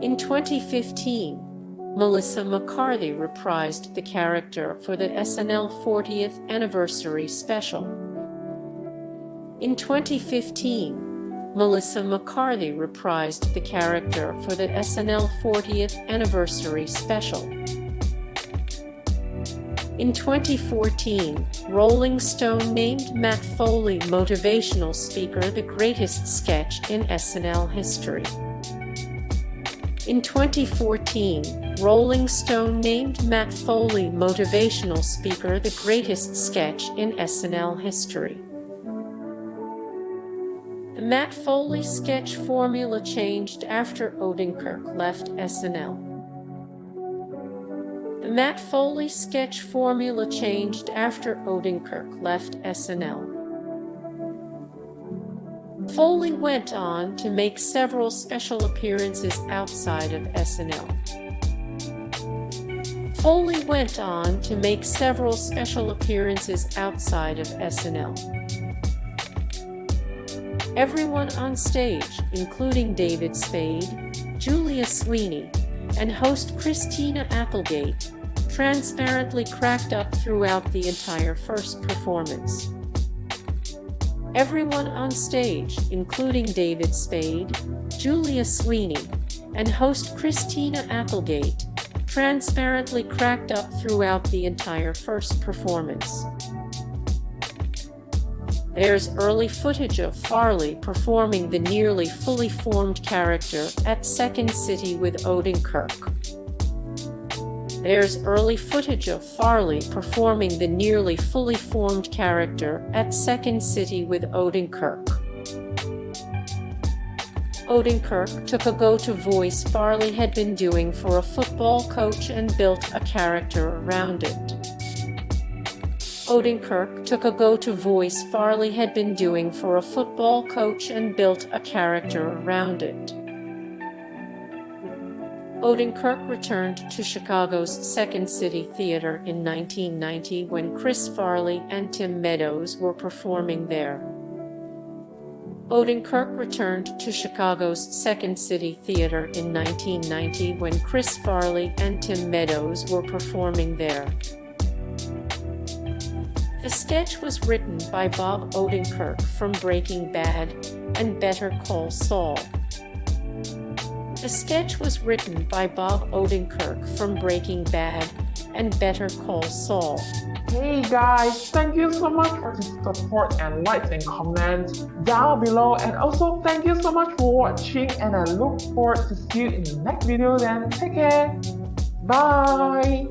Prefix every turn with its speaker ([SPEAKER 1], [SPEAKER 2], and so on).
[SPEAKER 1] In 2015, Melissa McCarthy reprised the character for the SNL 40th anniversary special. In 2015, Melissa McCarthy reprised the character for the SNL 40th anniversary special. In 2014, Rolling Stone named Matt Foley motivational speaker the greatest sketch in SNL history. In 2014, Rolling Stone named Matt Foley motivational speaker the greatest sketch in SNL history. The Matt Foley sketch formula changed after Odenkirk left SNL. The Matt Foley sketch formula changed after Odenkirk left SNL. Foley went on to make several special appearances outside of SNL. Foley went on to make several special appearances outside of SNL. Everyone on stage, including David Spade, Julia Sweeney, and host Christina Applegate, transparently cracked up throughout the entire first performance. Everyone on stage, including David Spade, Julia Sweeney, and host Christina Applegate, transparently cracked up throughout the entire first performance. There's early footage of Farley performing the nearly fully formed character at Second City with Odenkirk. There's early footage of Farley performing the nearly fully formed character at Second City with Odenkirk. Odenkirk took a go-to voice Farley had been doing for a football coach and built a character around it. Odenkirk took a go-to voice Farley had been doing for a football coach and built a character around it. Odenkirk returned to Chicago's Second City Theater in 1990 when Chris Farley and Tim Meadows were performing there. Odenkirk returned to Chicago's Second City Theater in 1990 when Chris Farley and Tim Meadows were performing there. The sketch was written by Bob Odenkirk from Breaking Bad and Better Call Saul. The sketch was written by Bob Odenkirk from Breaking Bad and Better Call Saul.
[SPEAKER 2] Hey guys, thank you so much for the support and likes and comments down below, and also thank you so much for watching, and I look forward to see you in the next video. Then take care. Bye.